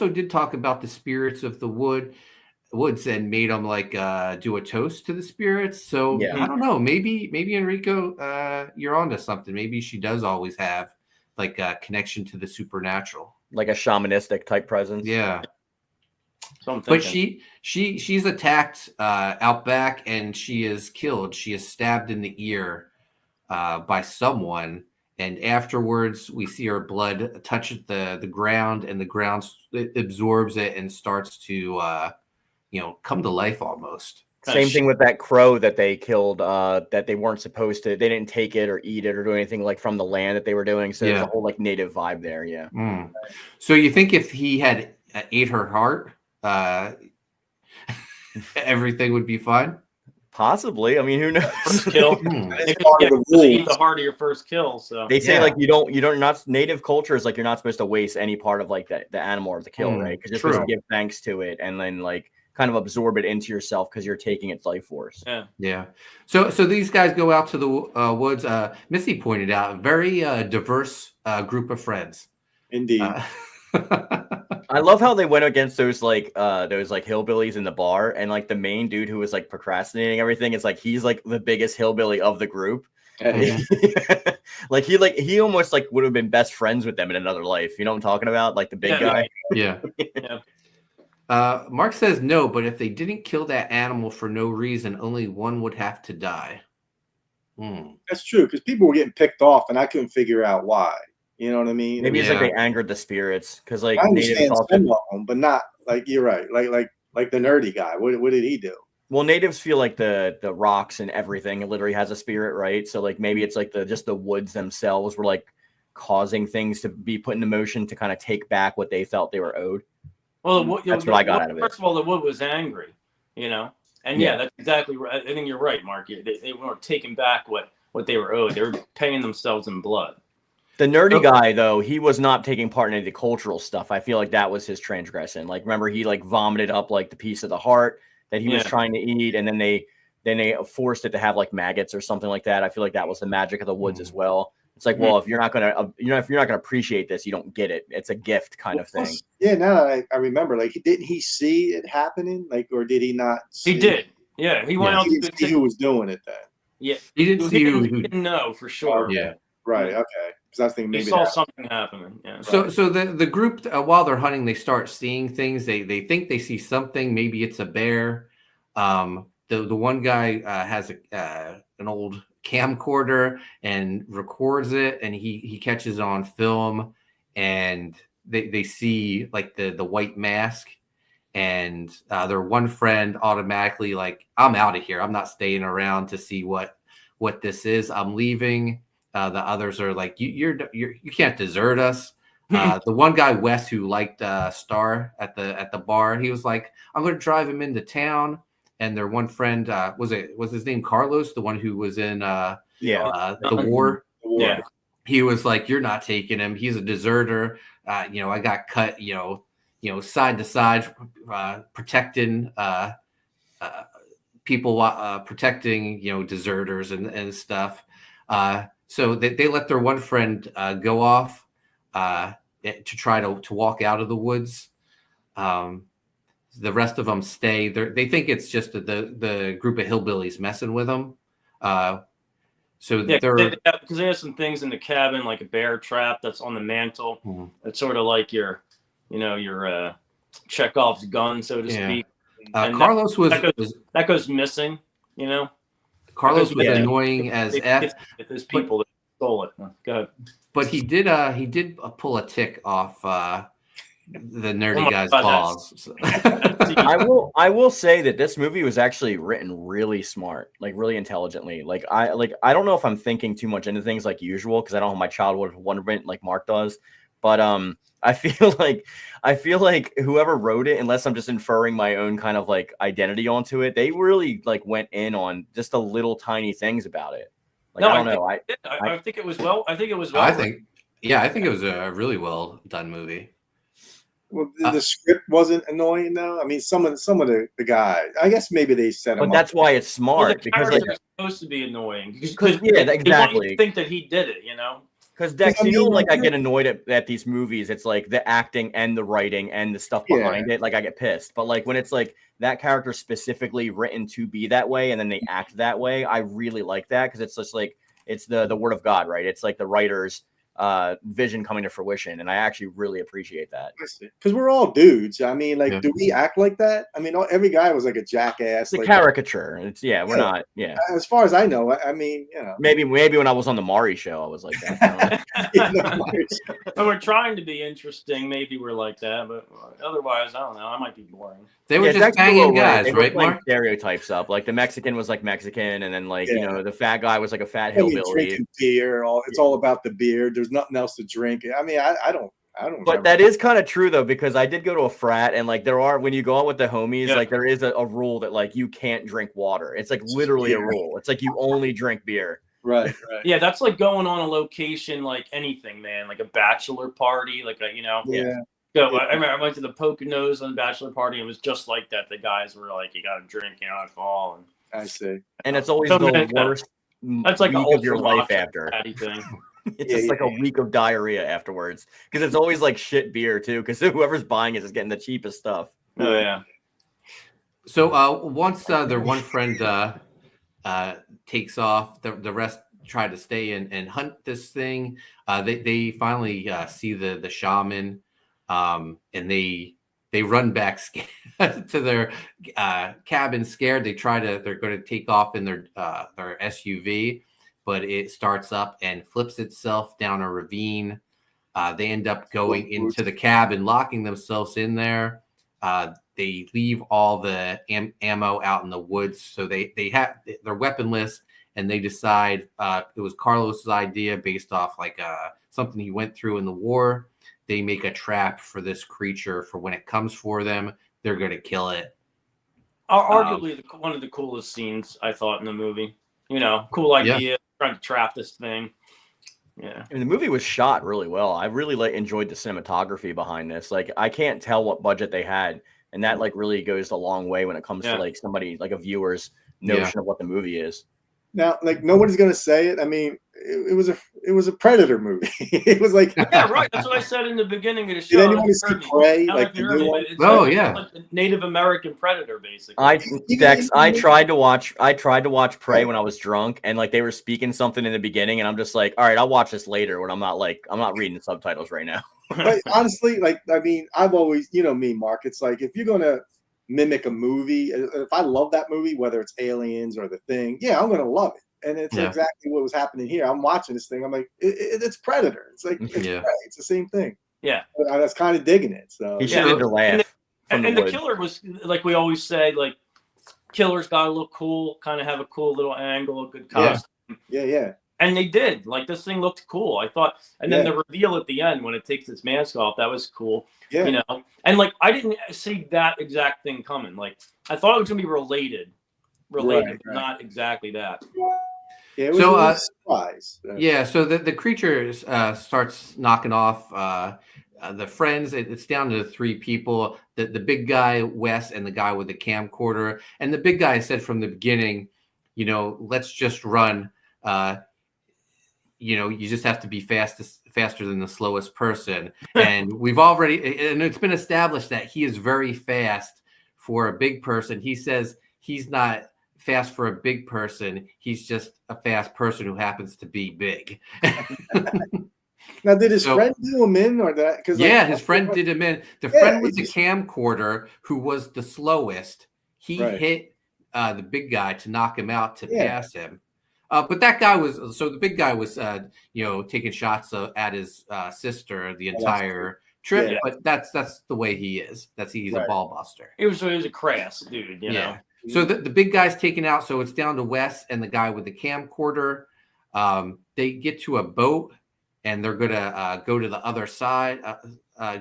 did talk about the spirits of the woods and made them like do a toast to the spirits. So I don't know. Maybe Enrico, you're onto something. Maybe she does always have like a connection to the supernatural, like a shamanistic type presence. Yeah. But she's attacked out back and she is killed. She is stabbed in the ear by someone. And afterwards, we see her blood touch the ground, and the ground absorbs it and starts to, come to life almost. Same thing with that crow that they killed. That they weren't supposed to. They didn't take it or eat it or do anything like from the land that they were doing. So there's a whole like native vibe there. Yeah. So you think if he had ate her heart, everything would be fine? Possibly. I mean, who knows? First kill. Eat the heart of your first kill. So they say like you don't not native culture is like you're not supposed to waste any part of like the animal or the kill, right? Because you're supposed to give thanks to it and then like kind of absorb it into yourself because you're taking its life force. Yeah. So these guys go out to the woods. Missy pointed out a very diverse group of friends. Indeed. I love how they went against those hillbillies in the bar, and like the main dude who was like procrastinating everything is like he's like the biggest hillbilly of the group. Like he almost like would have been best friends with them in another life. You know what I'm talking about? Like the big guy. Yeah. Mark says no, but if they didn't kill that animal for no reason, only one would have to die. That's true, because people were getting picked off, and I couldn't figure out why. You know what I mean? Maybe it's like they angered the spirits because like I understand some of them, but not like you're right. Like the nerdy guy. What did he do? Well, natives feel like the rocks and everything literally has a spirit, right? So like maybe it's like just the woods themselves were like causing things to be put into motion to kind of take back what they felt they were owed. Well, that's what I got out of it. First of all, the wood was angry, and that's exactly right. I think you're right, Mark. They weren't taking back what they were owed. They were paying themselves in blood. The nerdy guy, though, he was not taking part in any of the cultural stuff. I feel like that was his transgression. Like, remember, he like vomited up like the piece of the heart that he was trying to eat, and then they forced it to have like maggots or something like that. I feel like that was the magic of the woods as well. It's like, well, if you're not gonna appreciate this, you don't get it. It's a gift kind of thing. Yeah, now I remember. Like, didn't he see it happening? Like, or did he not? He did. Yeah, he went out. He didn't see who was doing it then. Yeah, he didn't see who. He didn't know for sure. Yeah. Right. Okay. Because I was thinking maybe he saw something happening. Yeah. So the group while they're hunting, they start seeing things. They think they see something. Maybe it's a bear. The one guy has an old camcorder and records it, and he catches on film, and they see like the white mask, and their one friend automatically like, I'm out of here. I'm not staying around to see what this is. I'm leaving. The others are like, you can't desert us. The one guy, Wes, who liked Star at the bar, he was like, I'm going to drive him into town. And their one friend was his name Carlos, the one who was in the war. Yeah, he was like, you're not taking him. He's a deserter. I got cut. Side to side, protecting people, protecting deserters and stuff. So they let their one friend go off to try to walk out of the woods. The rest of them stay. They think it's just the group of hillbillies messing with them. Because they have some things in the cabin, like a bear trap that's on the mantle. Mm-hmm. It's sort of like your Chekhov's gun, so to speak. Carlos that goes missing. Carlos was annoying as F. There's people stole it. Go ahead. But he did pull a tick off the nerdy my guy's God, balls. So. I will say that this movie was actually written really smart, like really intelligently. I don't know if I'm thinking too much into things like usual because I don't have my childhood wonderment like Mark does, but I feel like whoever wrote it, unless I'm just inferring my own kind of like identity onto it, they really like went in on just the little tiny things about it. Like, No, I don't know. I think it was well. I think it was well. I think it was a really well done movie. Well, the script wasn't annoying though. I mean, some of the guys. I guess maybe they set him But that's up. why it's Well, smart the because character like is supposed to be annoying because they want you exactly. to think that he did it. You know. Because Dex, I you know, mean, like I get annoyed at these movies. It's like the acting and the writing and the stuff behind it. Like I get pissed. But like when it's like that character specifically written to be that way and then they act that way, I really like that because it's just like it's the word of God, right? It's like the writer's vision coming to fruition, and I actually really appreciate that. Because we're all dudes. I mean, like, Yeah. do we act like that? I mean, every guy was like a jackass. It's a like, caricature. It's we're not. Yeah, as far as I know, I mean, you know, maybe when I was on the Maury show, I was like that. When we're trying to be interesting, maybe we're like that, but otherwise, I don't know. I might be boring. They were just Dexter banging Weeks, guys, they were right, playing Mark? stereotypes up. Like the Mexican was like Mexican, and then like you Yeah. know the fat guy was like a fat I mean, hillbilly. drinking beer. It's all about the beer. There's nothing else to drink. I mean, I don't. But that is kind of true though, because I did go to a frat, and like there are when you go out with the homies, like there is a rule that like you can't drink water. It's like literally a rule. It's like you only drink beer. Right. Yeah, that's like going on a location, like anything, man, like a bachelor party, like a, you know. Yeah. So I remember I went to the Poconos on the bachelor party. And it was just like that. The guys were like, "You got to drink, you know, alcohol." And I see. And it's always So the then, worst that's like week an of your ultra life macho after. fatty thing. It's just like a week of diarrhea afterwards because it's always like shit beer too. Because whoever's buying it is getting the cheapest stuff. Oh yeah. So once their one friend takes off, the rest try to stay and hunt this thing. They finally see the shaman, and they run back to their cabin scared. They're going to take off in their SUV, but it starts up and flips itself down a ravine. They end up going into the cabin, locking themselves in there. They leave all the ammo out in the woods, so they're weaponless, and they decide it was Carlos's idea based off like something he went through in the war. They make a trap for this creature for when it comes for them. They're going to kill it. Arguably one of the coolest scenes I thought in the movie. You know, cool idea, trying to trap this thing. Yeah. And the movie was shot really well. I really enjoyed the cinematography behind this. Like I can't tell what budget they had, and that like really goes a long way when it comes to like somebody like a viewer's notion of what the movie is. Now, like nobody's gonna say it. I mean, it was a Predator movie. It was like yeah, right. That's what I said in the beginning of the show. Did anyone see Prey? Like the new one? It's like a Native American Predator, basically. Dex, I tried to watch Prey when I was drunk, and like they were speaking something in the beginning, and I'm just like, all right, I'll watch this later when I'm not reading the subtitles right now. But honestly, like I mean, I've always, you know me, Mark. It's like if you're gonna mimic a movie, if I love that movie, whether it's Aliens or The Thing, yeah, I'm gonna love it. And it's exactly what was happening here. I'm watching this thing. I'm like, it's Predator. It's like, it's the same thing. Yeah. But I was kind of digging it. So he should have laughed. And the killer was, like we always say, like, killer's got to look cool, kind of have a cool little angle, a good costume. Yeah. And they did. Like, this thing looked cool, I thought. And then the reveal at the end when it takes its mask off, that was cool. Yeah. You know? And, like, I didn't see that exact thing coming. Like, I thought it was going to be related, right. Not exactly that. Yeah, it was a surprise. Yeah, so the creature starts knocking off the friends. It's down to 3 people. The big guy, Wes, and the guy with the camcorder. And the big guy said from the beginning, you know, let's just run. You know, you just have to be faster than the slowest person. And it's been established that he is very fast for a big person. He says he's not fast for a big person. He's just a fast person who happens to be big. Now, did his friend do him in or that? His friend did him in. The friend with the camcorder, who was the slowest, he hit the big guy to knock him out to pass him. But that guy was so the big guy was taking shots at his sister the entire trip. Yeah. But that's the way he is. He's a ball buster. He was a crass dude. You know. So the big guy's taken out. So it's down to Wes and the guy with the camcorder. They get to a boat and they're gonna go to the other side.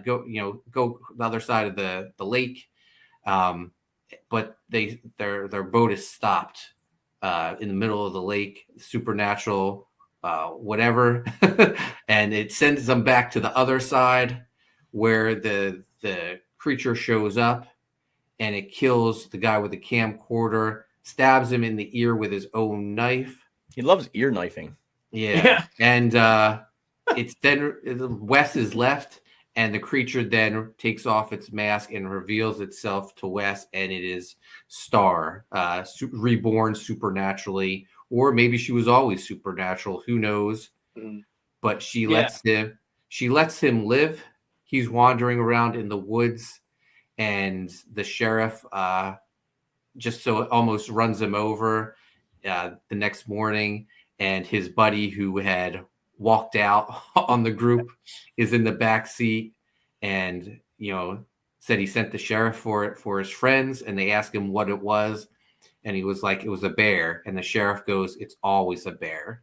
Go the other side of the lake. But their boat is stopped in the middle of the lake. Supernatural, whatever, and it sends them back to the other side where the creature shows up. And it kills the guy with the camcorder, stabs him in the ear with his own knife. He loves ear knifing. Yeah. And it's then Wes is left, and the creature then takes off its mask and reveals itself to Wes, and it is Star, reborn supernaturally, or maybe she was always supernatural. Who knows? But she lets him live. He's wandering around in the woods. And the sheriff just so almost runs him over the next morning. And his buddy who had walked out on the group is in the back seat and, said he sent the sheriff for his friends. And they asked him what it was. And he was like, it was a bear. And the sheriff goes, it's always a bear.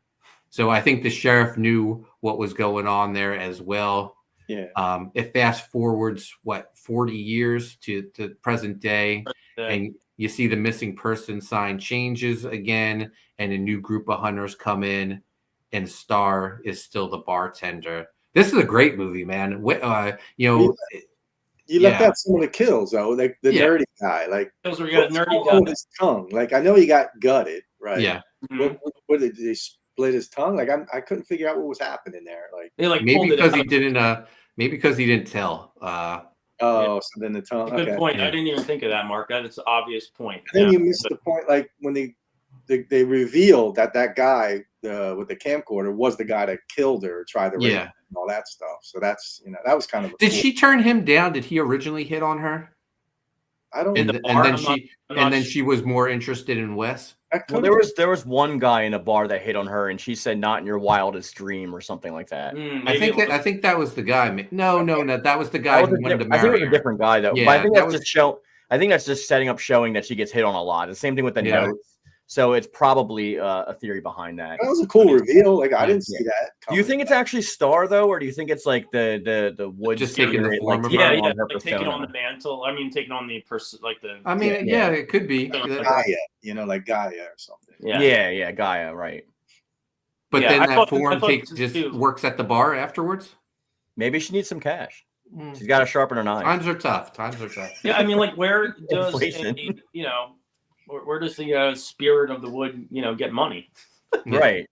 So I think the sheriff knew what was going on there as well. Yeah. It fast forwards 40 years to present day, and you see the missing person sign changes again, and a new group of hunters come in, and Star is still the bartender. This is a great movie, man. You left out some of the kills though, like the nerdy guy, like those were nerdy guy. His tongue, like I know he got gutted, right? Yeah. What did they split his tongue? Like I couldn't figure out what was happening there. Like maybe because he didn't. Maybe because he didn't tell. So then the tongue. Good point. Yeah. I didn't even think of that, Mark. That's an obvious point. And then you missed the point, like when they revealed that guy with the camcorder was the guy that killed her, tried to rape her and all that stuff. So that's that was kind of. Did she turn him down? Did he originally hit on her? I don't. And then she was more interested in Wes. Well, there was one guy in a bar that hit on her, and she said, "Not in your wildest dream," or something like that. I think that was the guy. No, that was the guy who wanted to marry her. I think it was a different guy though. Yeah, but I think that's just setting up, showing that she gets hit on a lot. The same thing with the notes. So it's probably a theory behind that. That was a cool reveal. Like I didn't see that. Do you think it's actually Star though, or do you think it's like the wood just taking the form of her? Like taking on the mantle. I mean, taking on the person, like the. I mean, it could be Gaia, like Gaia or something. Yeah, Gaia, right? But then that form works at the bar afterwards. Maybe she needs some cash. She's got to sharpen her knife. Times are tough. Yeah, I mean, like where does where does the spirit of the wood, get money? Right.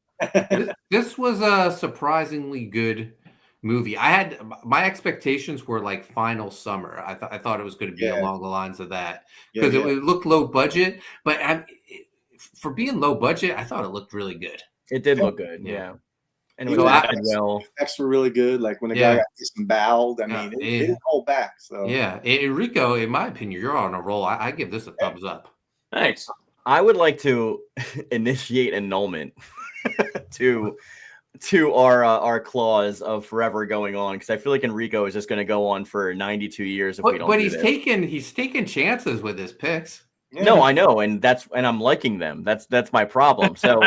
This was a surprisingly good movie. I had my expectations were like Final Summer. I thought it was going to be along the lines of that because it looked low budget, but for being low budget, I thought it looked really good. It did look good, yeah. And so effects were really good. Like when the guy got disemboweled, I mean, it didn't hold back. So Enrico, in my opinion, you're on a roll. I give this a thumbs up. Thanks. I would like to initiate annulment to our clause of forever going on, because I feel like Enrico is just going to go on for 92 years if we don't. But he's taking chances with his picks. Yeah. No, I know, and I'm liking them. That's my problem. So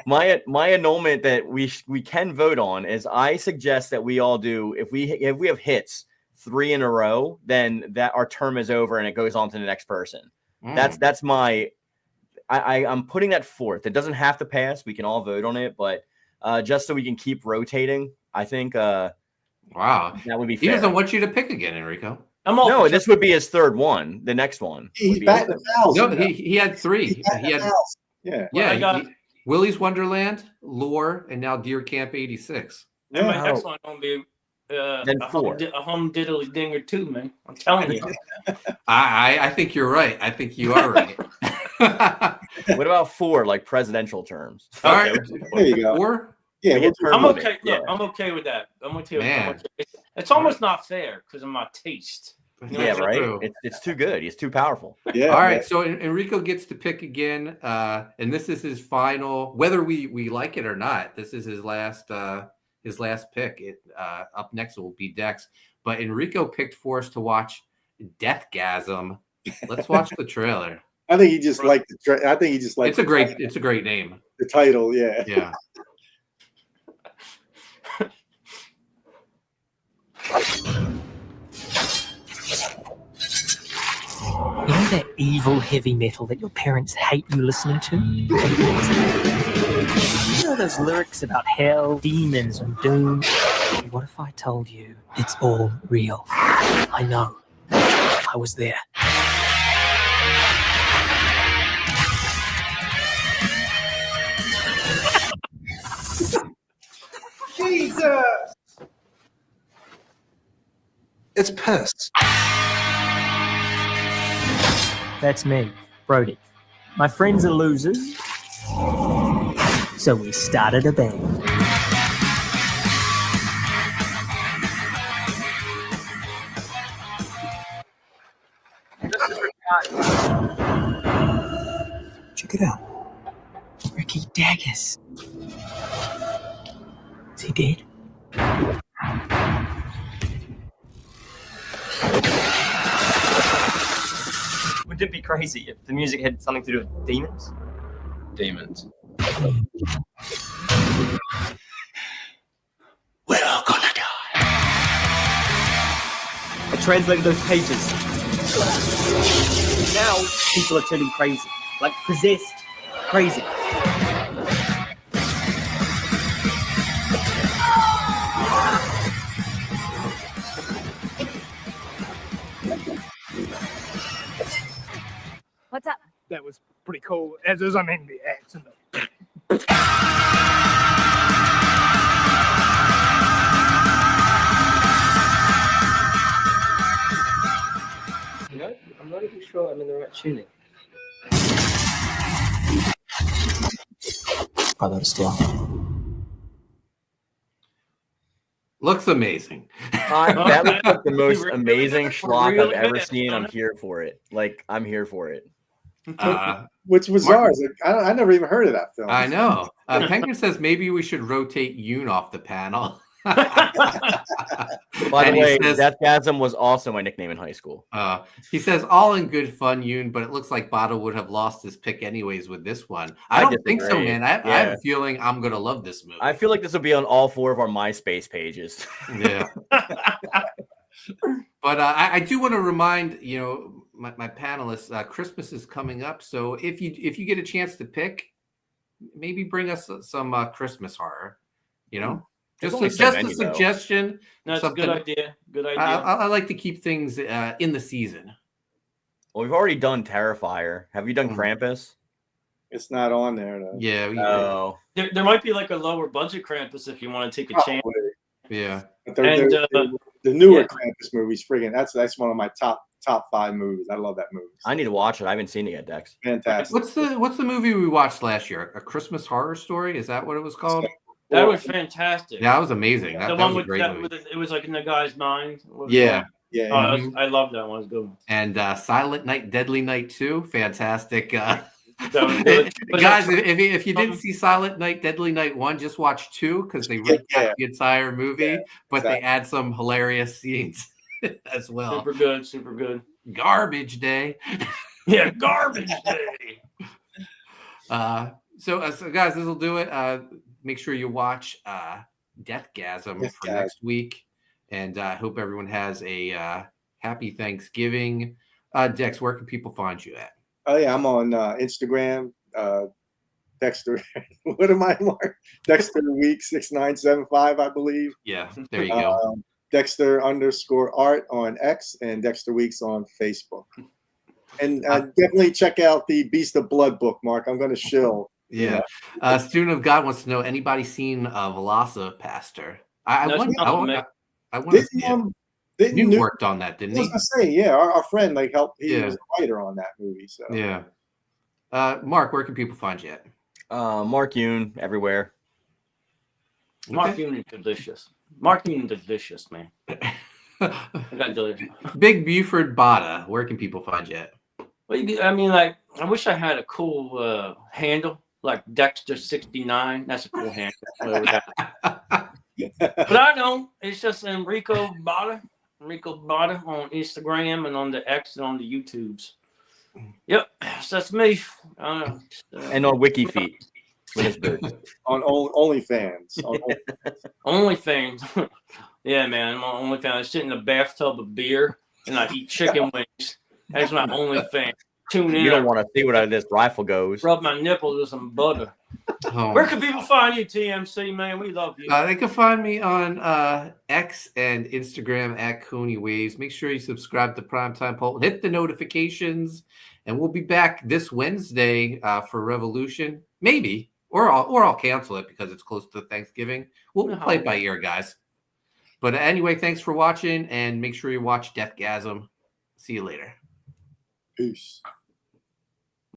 my annulment that we can vote on is I suggest that we all do if we have hits 3 in a row, then that our term is over and it goes on to the next person. That's my I'm putting that forth. It doesn't have to pass. We can all vote on it, but just so we can keep rotating, I think wow, that would be fair. He doesn't want you to pick again, Enrico. No, this would be his third one. The next one. He's batting 1,000. No, he had 3. He had Willy's Wonderland, Lore, and now Deer Camp 86. And my next one gonna be a hum diddly ding or two, man. I'm telling you. I think you're right. I think you are right. What about 4, like presidential terms? All right, there you go. 4. Yeah, I'm okay. Look, I'm okay with that. I'm okay with that. It's almost not fair because of my taste. Yeah, right. It's too good. He's too powerful. Yeah. All right. So Enrico gets to pick again, and this is his final. Whether we like it or not, this is his last pick. Up next will be Dex, but Enrico picked for us to watch Deathgasm. Let's watch the trailer. I think he just liked I think he just liked it's a great name. The title, yeah. Yeah. You know that evil heavy metal that your parents hate you listening to? You know those lyrics about hell, demons, and doom? What if I told you it's all real? I know. I was there. Jesus! It's piss. That's me, Brody. My friends are losers, so we started a band. Check it out. Ricky Daggers. Is he dead? Would it be crazy if the music had something to do with demons? Demons. We're all gonna die. I translated those pages. Now people are turning crazy. Like possessed. Crazy. What's up? That was pretty cool. As is, I mean, the accent. You know, I'm not even sure I'm in the right tuning. Brother still. Looks amazing. That looks like the most amazing schlock I've ever seen. I'm here for it. Like, I'm here for it. Which was ours. I never even heard of that film. I know. Penguin says maybe we should rotate Yoon off the panel. By the way, Deathgasm was also my nickname in high school. He says, all in good fun, Yoon, but it looks like Botta would have lost his pick anyways with this one. I don't think so, man. I have a feeling I'm going to love this movie. I feel like this will be on all 4 of our MySpace pages. Yeah. But I do want to remind, my panelists, Christmas is coming up. So if you get a chance to pick, maybe bring us some Christmas horror, Just a suggestion. No, it's a good idea. Good idea. I like to keep things in the season. Well, we've already done Terrifier. Have you done Krampus? It's not on there, though. Yeah. There might be like a lower budget Krampus if you want to take a chance. Yeah. But the newer Krampus movies, friggin', that's one of my top 5 movies. I love that movie. I need to watch it. I haven't seen it yet, Dex. Fantastic. What's the movie we watched last year? A Christmas Horror Story? Is that what it was called? That was fantastic. Yeah, that was amazing. That was a great movie. It was like in the guy's mind. Yeah. I love that one. It was good. And Silent Night, Deadly Night 2, fantastic. Guys, if you didn't see Silent Night, Deadly Night 1, just watch 2 because they recap the entire movie, but they add some hilarious scenes as well. Super good. Garbage Day. Yeah, Garbage Day. So guys, this will do it. Make sure you watch Deathgasm for next week. And I hope everyone has a happy Thanksgiving. Dex, where can people find you at? Oh, yeah, I'm on Instagram. Dexter, what am I, Mark? Dexter Weeks 6975, I believe. Yeah, there you go. Dexter_art on X and Dexter Weeks on Facebook. And definitely check out the Beast of Blood book, Mark. I'm going to shill. Yeah. Student of God wants to know, anybody seen Velocipaster? I want to see it. You worked on that, didn't he? I was going to say, yeah, our friend helped. He was a writer on that movie. So yeah. Mark, where can people find you at? Mark Yoon everywhere. Mark Yoon is delicious. Mark Yoon is delicious, man. Big Buford Botta. Where can people find you at? Well, I mean, like, I wish I had a cool handle like Dexter69. That's a cool handle. But I don't. It's just Enrico Botta. Enrico Botta on Instagram and on the X and on the YouTubes. Yep, so that's me. And on WikiFeet. On OnlyFans. OnlyFans. Yeah, man. I'm on OnlyFans. I sit in a bathtub of beer and I eat chicken wings. That's my OnlyFans. Tune in. You don't want to see what this rifle goes. Rub my nipples with some butter. Oh. Where can people find you, TMC, man? We love you. They can find me on X and Instagram at Koni Waves. Make sure you subscribe to Primetime Poulton. Hit the notifications, and we'll be back this Wednesday for Revolution. Maybe, or I'll cancel it because it's close to Thanksgiving. We'll play it by ear, guys. But anyway, thanks for watching, and make sure you watch Deathgasm. See you later. Peace.